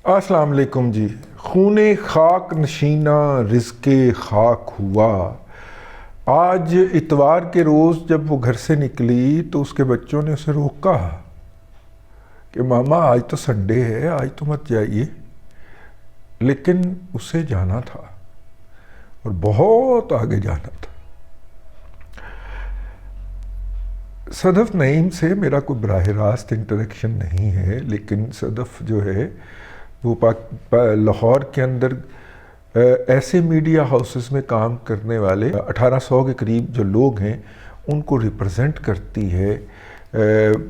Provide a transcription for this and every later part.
السلام علیکم جی۔ خون خاک نشینہ رزق خاک ہوا۔ آج اتوار کے روز جب وہ گھر سے نکلی تو اس کے بچوں نے اسے روکا کہ ماما آج تو سنڈے ہے، آج تو مت جائیے، لیکن اسے جانا تھا اور بہت آگے جانا تھا۔ صدف نعیم سے میرا کوئی براہ راست انٹریکشن نہیں ہے، لیکن صدف جو ہے وہ لاہور کے اندر ایسے میڈیا ہاؤسز میں کام کرنے والے 1800 کے قریب جو لوگ ہیں ان کو ریپرزینٹ کرتی ہے،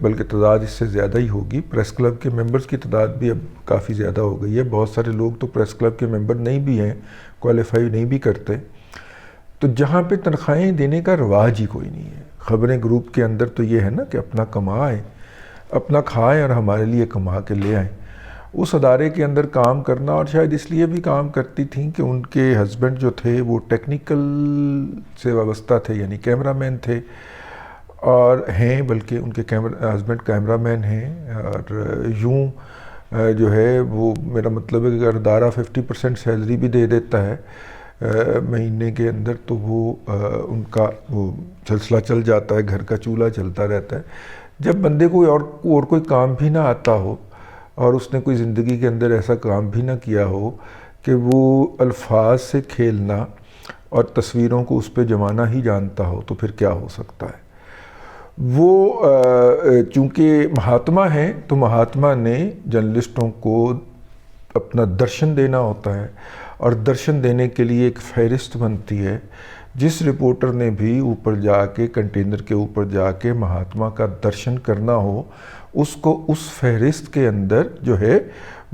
بلکہ تعداد اس سے زیادہ ہی ہوگی۔ پریس کلب کے ممبرز کی تعداد بھی اب کافی زیادہ ہو گئی ہے، بہت سارے لوگ تو پریس کلب کے ممبر نہیں بھی ہیں، کوالیفائی نہیں بھی کرتے، تو جہاں پہ تنخواہیں دینے کا رواج ہی کوئی نہیں ہے۔ خبریں گروپ کے اندر تو یہ ہے نا کہ اپنا کمائیں، اپنا کھائیں اور ہمارے لیے کما کے لے آئیں۔ اس ادارے کے اندر کام کرنا، اور شاید اس لیے بھی کام کرتی تھیں کہ ان کے ہسبینڈ جو تھے وہ ٹیکنیکل سے وابستہ تھے، یعنی کیمرہ مین تھے اور ہیں، بلکہ ان کے ہسبینڈ کیمرہ مین ہیں، اور یوں جو ہے وہ میرا مطلب ہے کہ اگر ادارہ 50% سیلری بھی دے دیتا ہے مہینے کے اندر تو وہ ان کا وہ سلسلہ چل جاتا ہے، گھر کا چولہا چلتا رہتا ہے۔ جب بندے کو اور کوئی کام بھی نہ آتا ہو اور اس نے کوئی زندگی کے اندر ایسا کام بھی نہ کیا ہو کہ وہ الفاظ سے کھیلنا اور تصویروں کو اس پہ جمانا ہی جانتا ہو، تو پھر کیا ہو سکتا ہے۔ وہ چونکہ مہاتما ہیں تو مہاتما نے جرنلسٹوں کو اپنا درشن دینا ہوتا ہے، اور درشن دینے کے لیے ایک فہرست بنتی ہے۔ جس رپورٹر نے بھی اوپر جا کے کنٹینر کے اوپر جا کے مہاتما کا درشن کرنا ہو، اس کو اس فہرست کے اندر جو ہے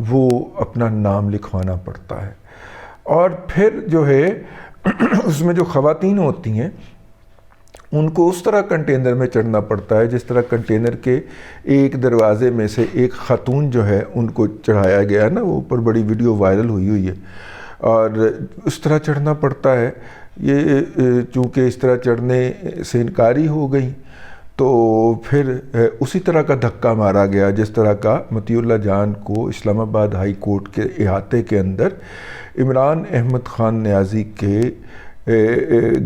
وہ اپنا نام لکھوانا پڑتا ہے۔ اور پھر جو ہے اس میں جو خواتین ہوتی ہیں ان کو اس طرح کنٹینر میں چڑھنا پڑتا ہے جس طرح کنٹینر کے ایک دروازے میں سے ایک خاتون جو ہے ان کو چڑھایا گیا ہے نا، وہ اوپر بڑی ویڈیو وائرل ہوئی ہے، اور اس طرح چڑھنا پڑتا ہے۔ یہ چونکہ اس طرح چڑھنے سے انکاری ہو گئی تو پھر اسی طرح کا دھکا مارا گیا جس طرح کا مطیع اللہ جان کو اسلام آباد ہائی کورٹ کے احاطے کے اندر عمران احمد خان نیازی کے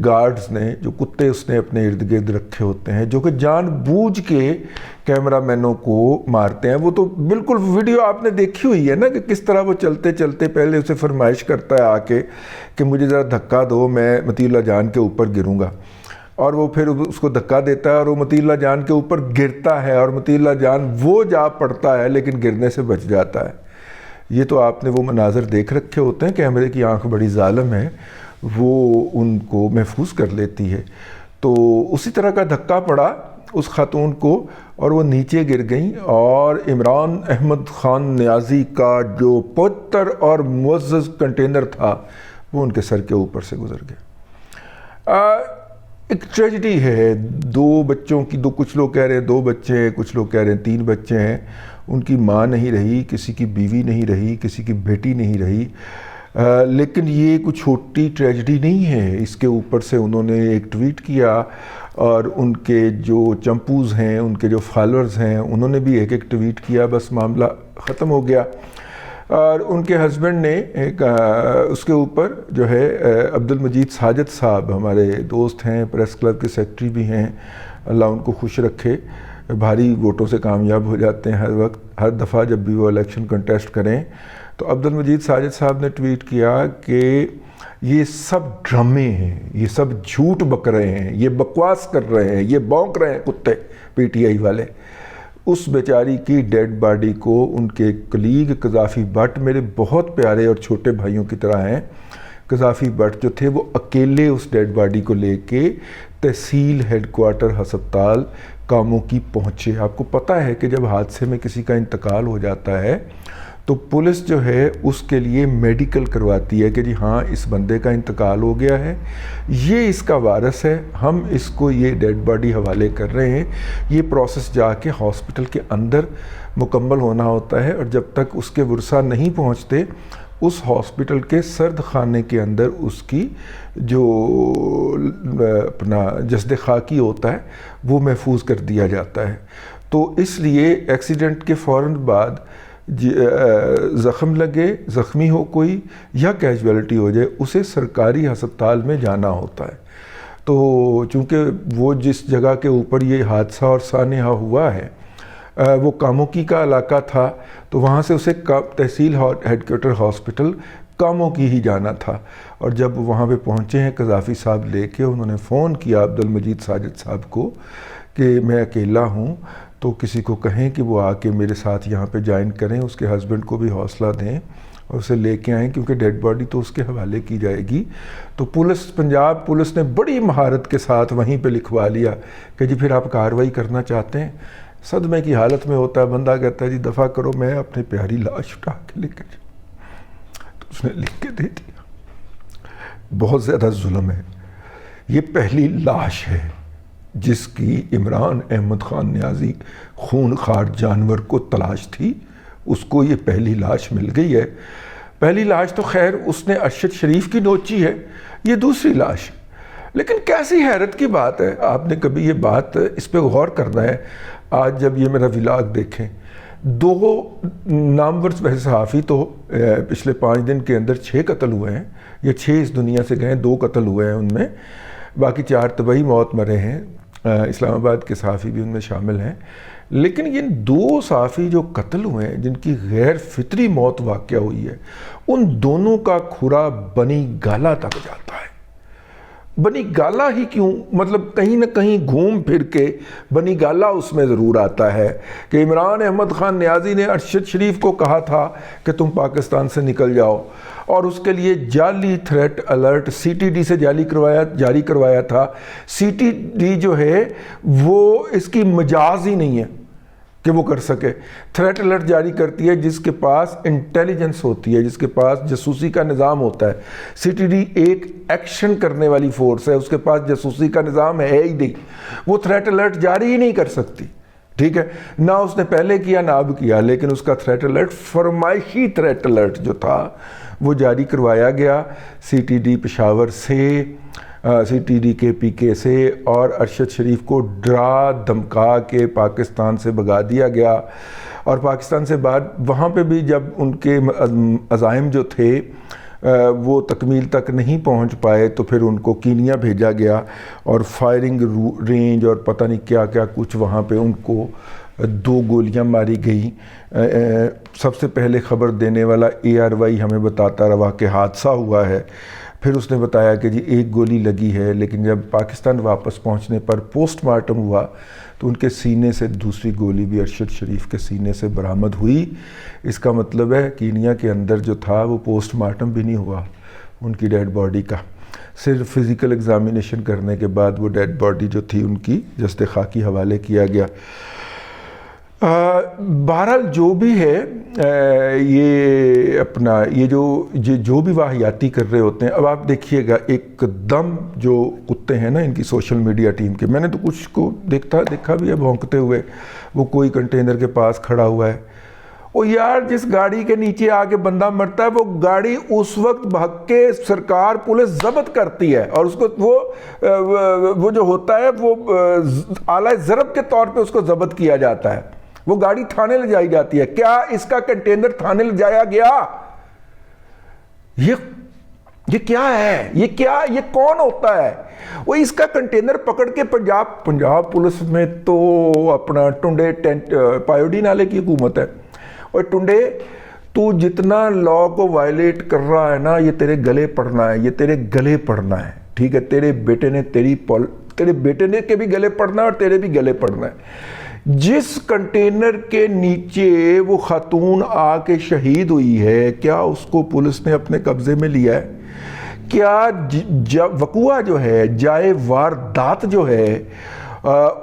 گارڈز نے، جو کتے اس نے اپنے ارد گرد رکھے ہوتے ہیں، جو کہ جان بوجھ کے کیمرہ مینوں کو مارتے ہیں۔ وہ تو بالکل ویڈیو آپ نے دیکھی ہوئی ہے نا کہ کس طرح وہ چلتے چلتے پہلے اسے فرمائش کرتا ہے آ کے کہ مجھے ذرا دھکا دو، میں مطیع اللہ جان کے اوپر گروں گا، اور وہ پھر اس کو دھکا دیتا ہے اور وہ مطیع اللہ جان کے اوپر گرتا ہے، اور مطیع اللہ جان وہ جا پڑتا ہے لیکن گرنے سے بچ جاتا ہے۔ یہ تو آپ نے وہ مناظر دیکھ رکھے ہوتے ہیں، کیمرے کی آنکھ بڑی ظالم ہے، وہ ان کو محفوظ کر لیتی ہے۔ تو اسی طرح کا دھکا پڑا اس خاتون کو اور وہ نیچے گر گئیں، اور عمران احمد خان نیازی کا جو پوتر اور معزز کنٹینر تھا وہ ان کے سر کے اوپر سے گزر گیا۔ ایک ٹریجڈی ہے، دو بچوں کی، کچھ لوگ کہہ رہے ہیں 2 بچے ہیں، کچھ لوگ کہہ رہے ہیں 3 بچے ہیں، ان کی ماں نہیں رہی، کسی کی بیوی نہیں رہی، کسی کی بیٹی نہیں رہی، لیکن یہ کوئی چھوٹی ٹریجڈی نہیں ہے۔ اس کے اوپر سے انہوں نے ایک ٹویٹ کیا، اور ان کے جو چمپوز ہیں، ان کے جو فالورز ہیں، انہوں نے بھی ایک ٹویٹ کیا، بس معاملہ ختم ہو گیا۔ اور ان کے ہسبینڈ نے اس کے اوپر جو ہے عبد المجید ساجد صاحب ہمارے دوست ہیں، پریس کلب کے سیکرٹری بھی ہیں، اللہ ان کو خوش رکھے، بھاری ووٹوں سے کامیاب ہو جاتے ہیں ہر وقت، ہر دفعہ جب بھی وہ الیکشن کنٹیسٹ کریں۔ تو عبد المجید ساجد صاحب نے ٹویٹ کیا کہ یہ سب ڈرامے ہیں، یہ سب جھوٹ بک رہے ہیں، یہ بکواس کر رہے ہیں، یہ بونک رہے ہیں کتے پی ٹی آئی والے۔ اس بیچاری کی ڈیڈ باڈی کو ان کے کلیگ قذافی بٹ، میرے بہت پیارے اور چھوٹے بھائیوں کی طرح ہیں، قذافی بٹ جو تھے وہ اکیلے اس ڈیڈ باڈی کو لے کے تحصیل ہیڈ کوارٹر ہسپتال کاموں کی پہنچے۔ آپ کو پتہ ہے کہ جب حادثے میں کسی کا انتقال ہو جاتا ہے تو پولیس جو ہے اس کے لیے میڈیکل کرواتی ہے کہ جی ہاں اس بندے کا انتقال ہو گیا ہے، یہ اس کا وارث ہے، ہم اس کو یہ ڈیڈ باڈی حوالے کر رہے ہیں۔ یہ پروسیس جا کے ہاسپٹل کے اندر مکمل ہونا ہوتا ہے، اور جب تک اس کے ورثاء نہیں پہنچتے اس ہاسپٹل کے سرد خانے کے اندر اس کی جو اپنا جسد خاکی ہوتا ہے وہ محفوظ کر دیا جاتا ہے۔ تو اس لیے ایکسیڈنٹ کے فوراً بعد زخم لگے، زخمی ہو کوئی یا کیجویلٹی ہو جائے، اسے سرکاری ہسپتال میں جانا ہوتا ہے۔ تو چونکہ وہ جس جگہ کے اوپر یہ حادثہ اور سانحہ ہوا ہے وہ کاموکی کا علاقہ تھا، تو وہاں سے اسے تحصیل ہیڈ کوارٹر ہاسپٹل کاموکی ہی جانا تھا۔ اور جب وہاں پہ پہنچے ہیں قذافی صاحب لے کے، انہوں نے فون کیا عبدالمجید ساجد صاحب کو کہ میں اکیلا ہوں، تو کسی کو کہیں کہ وہ آ کے میرے ساتھ یہاں پہ جوائن کریں، اس کے ہسبینڈ کو بھی حوصلہ دیں اور اسے لے کے آئیں، کیونکہ ڈیڈ باڈی تو اس کے حوالے کی جائے گی۔ تو پنجاب پولیس نے بڑی مہارت کے ساتھ وہیں پہ لکھوا لیا کہ جی پھر آپ کارروائی کرنا چاہتے ہیں۔ صدمے کی حالت میں ہوتا ہے بندہ، کہتا ہے جی دفع کرو، میں اپنی پیاری لاش اٹھا کے لے کے جاؤں۔ تو اس نے لکھ کے دے دیا۔ بہت زیادہ ظلم ہے۔ یہ پہلی لاش ہے جس کی عمران احمد خان نیازی خون خوار جانور کو تلاش تھی، اس کو یہ پہلی لاش مل گئی ہے۔ پہلی لاش تو خیر اس نے ارشد شریف کی نوچی ہے، یہ دوسری لاش ہے۔ لیکن کیسی حیرت کی بات ہے، آپ نے کبھی یہ بات اس پہ غور کرنا ہے۔ آج جب یہ میرا ولاگ دیکھیں، 2 نامور صحافی تو پچھلے 5 دن کے اندر 6 قتل ہوئے ہیں، یہ 6 اس دنیا سے گئے، 2 قتل ہوئے ہیں ان میں، باقی 4 طبعی موت مرے ہیں، اسلام آباد کے صحافی بھی ان میں شامل ہیں۔ لیکن یہ 2 صحافی جو قتل ہوئے ہیں، جن کی غیر فطری موت واقع ہوئی ہے، ان دونوں کا کھرا بنی گالہ تک جاتا ہے۔ بنی گالہ ہی کیوں، مطلب کہیں نہ کہیں گھوم پھر کے بنی گالہ اس میں ضرور آتا ہے کہ عمران احمد خان نیازی نے ارشد شریف کو کہا تھا کہ تم پاکستان سے نکل جاؤ، اور اس کے لیے جعلی threat alert C T D سے جاری کروایا تھا۔ سی ٹی ڈی جو ہے وہ اس کی مجاز ہی نہیں ہے کہ وہ کر سکے۔ تھریٹ الرٹ جاری کرتی ہے جس کے پاس انٹیلیجنس ہوتی ہے، جس کے پاس جاسوسی کا نظام ہوتا ہے۔ سی ٹی ڈی ایک ایکشن کرنے والی فورس ہے، اس کے پاس جاسوسی کا نظام ہے ہی نہیں، وہ تھریٹ الرٹ جاری ہی نہیں کر سکتی، ٹھیک ہے؟ نہ اس نے پہلے کیا نہ اب کیا، لیکن اس کا تھریٹ الرٹ، فرمائشی تھریٹ الرٹ جو تھا وہ جاری کروایا گیا سی ٹی ڈی پشاور سے، سی ٹی ڈی کے پی کے سے، اور ارشد شریف کو ڈرا دھمکا کے پاکستان سے بھگا دیا گیا۔ اور پاکستان سے بعد وہاں پہ بھی جب ان کے عزائم جو تھے وہ تکمیل تک نہیں پہنچ پائے، تو پھر ان کو کینیا بھیجا گیا، اور فائرنگ رینج اور پتہ نہیں کیا کیا کچھ وہاں پہ ان کو 2 گولیاں ماری گئیں۔ سب سے پہلے خبر دینے والا اے آر وائی ہمیں بتاتا رہا کہ حادثہ ہوا ہے، پھر اس نے بتایا کہ جی 1 گولی لگی ہے، لیکن جب پاکستان واپس پہنچنے پر پوسٹ مارٹم ہوا تو ان کے سینے سے دوسری گولی بھی ارشد شریف کے سینے سے برآمد ہوئی۔ اس کا مطلب ہے کینیا کے اندر جو تھا وہ پوسٹ مارٹم بھی نہیں ہوا ان کی ڈیڈ باڈی کا، صرف فزیکل ایگزامینیشن کرنے کے بعد وہ ڈیڈ باڈی جو تھی ان کی جسد خاکی حوالے کیا گیا۔ بہرحال جو بھی ہے، یہ اپنا یہ جو بھی واہیاتی کر رہے ہوتے ہیں، اب آپ دیکھیے گا ایک دم جو کتے ہیں نا ان کی سوشل میڈیا ٹیم کے، میں نے تو کچھ کو دیکھا بھی ہے بھونکتے ہوئے، وہ کوئی کنٹینر کے پاس کھڑا ہوا ہے، وہ یار جس گاڑی کے نیچے آ کے بندہ مرتا ہے وہ گاڑی اس وقت بھگ کے سرکار پولیس ضبط کرتی ہے، اور اس کو وہ جو ہوتا ہے وہ آلہ ضرب کے طور پہ اس کو ضبط کیا جاتا ہے، وہ گاڑی تھانے لے جائی جاتی ہے۔ کیا اس کا کنٹینر تھانے لے جایا گیا؟ یہ کیا ہے؟ یہ کون ہوتا ہے؟ وہ اس کا کنٹینر پکڑ کے پنجاب پولیس میں تو اپنا ٹنڈے پایوڈی نالے کی حکومت ہے، اور ٹنڈے تو جتنا لا کو وائلیٹ کر رہا ہے نا، یہ تیرے گلے پڑنا ہے، یہ تیرے گلے پڑنا ہے، ٹھیک ہے؟ تیرے بیٹے نے کے بھی گلے پڑنا ہے اور تیرے بھی گلے پڑنا ہے۔ جس کنٹینر کے نیچے وہ خاتون آ کے شہید ہوئی ہے، کیا اس کو پولیس نے اپنے قبضے میں لیا ہے؟ کیا وقوعہ جو ہے، جائے واردات جو ہے،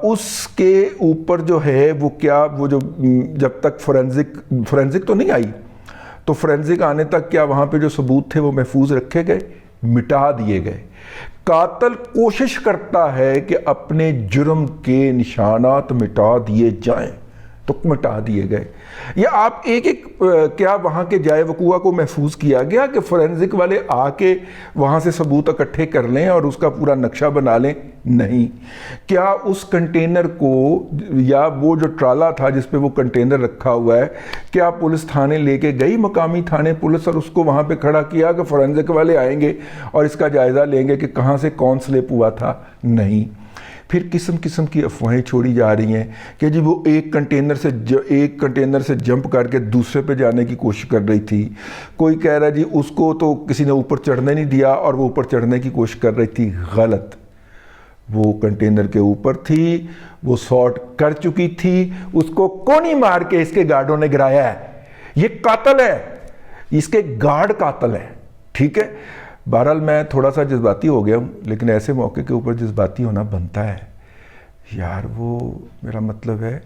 اس کے اوپر جو ہے وہ جو جب تک فورینزک تو نہیں آئی، تو فورینزک آنے تک کیا وہاں پہ جو ثبوت تھے وہ محفوظ رکھے گئے؟ مٹا دیے گئے۔ قاتل کوشش کرتا ہے کہ اپنے جرم کے نشانات مٹا دیے جائیں، تو مٹا دیے گئے. یا آپ ایک ایک کیا وہاں کے جائے وقوع کو محفوظ کیا گیا کہ فورینزک والے آ کے وہاں سے ثبوت اکٹھے کر لیں اور اس کا پورا نقشہ بنا لیں؟ نہیں. کیا اس کنٹینر کو یا وہ جو ٹرالا تھا جس پہ وہ کنٹینر رکھا ہوا ہے کیا پولیس تھانے لے کے گئی، مقامی تھانے پولیس، اور اس کو وہاں پہ کھڑا کیا کہ فورینزک والے آئیں گے اور اس کا جائزہ لیں گے کہ کہاں سے کون سلپ ہوا تھا؟ نہیں. پھر قسم قسم کی افواہیں چھوڑی جا رہی ہیں کہ جی وہ ایک کنٹینر سے جمپ کر کے دوسرے پہ جانے کی کوشش کر رہی تھی. کوئی کہہ رہا ہے جی اس کو تو کسی نے اوپر چڑھنے نہیں دیا اور وہ اوپر چڑھنے کی کوشش کر رہی تھی. غلط. وہ کنٹینر کے اوپر تھی، وہ سارٹ کر چکی تھی، اس کو کونی مار کے اس کے گارڈوں نے گرایا ہے. یہ قاتل ہے، اس کے گارڈ قاتل ہیں. ٹھیک ہے. بہرحال میں تھوڑا سا جذباتی ہو گیا ہوں، لیکن ایسے موقع کے اوپر جذباتی ہونا بنتا ہے. یار وہ میرا مطلب ہے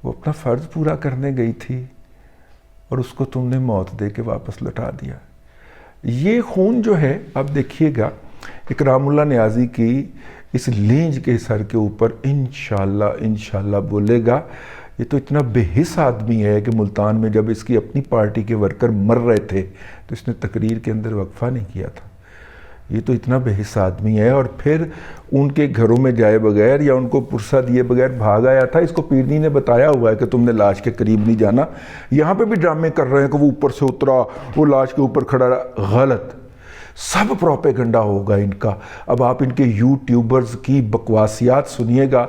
وہ اپنا فرض پورا کرنے گئی تھی اور اس کو تم نے موت دے کے واپس لٹا دیا. یہ خون جو ہے اب دیکھیے گا اکرام اللہ نیازی کی اس لینج کے سر کے اوپر انشاءاللہ بولے گا. یہ تو اتنا بے حس آدمی ہے کہ ملتان میں جب اس کی اپنی پارٹی کے ورکر مر رہے تھے تو اس نے تقریر کے اندر وقفہ نہیں کیا تھا. یہ تو اتنا بے حس آدمی ہے، اور پھر ان کے گھروں میں جائے بغیر یا ان کو پرسہ دیے بغیر بھاگ آیا تھا. اس کو پیرنی نے بتایا ہوا ہے کہ تم نے لاش کے قریب نہیں جانا. یہاں پہ بھی ڈرامے کر رہے ہیں کہ وہ اوپر سے اترا، وہ لاش کے اوپر کھڑا رہا. غلط. سب پروپیگنڈا ہوگا ان کا. اب آپ ان کے یوٹیوبرز کی بکواسیات سنیے گا.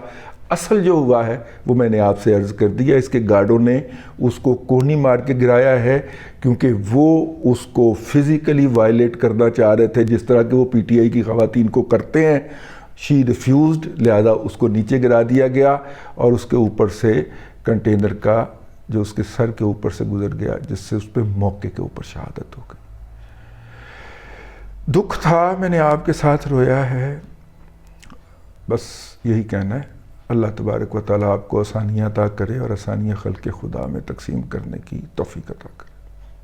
اصل جو ہوا ہے وہ میں نے آپ سے عرض کر دیا. اس کے گارڈوں نے اس کو کونی مار کے گرایا ہے کیونکہ وہ اس کو فزیکلی وائلیٹ کرنا چاہ رہے تھے جس طرح کہ وہ پی ٹی آئی کی خواتین کو کرتے ہیں. شی ریفیوزڈ، لہذا اس کو نیچے گرا دیا گیا اور اس کے اوپر سے کنٹینر کا جو اس کے سر کے اوپر سے گزر گیا، جس سے اس پہ موقع کے اوپر شہادت ہو گئی. دکھ تھا، میں نے آپ کے ساتھ رویا ہے. بس یہی کہنا ہے. اللہ تبارک و تعالیٰ آپ کو آسانیاں عطا کرے اور آسانیاں خلق خدا میں تقسیم کرنے کی توفیق عطا کرے.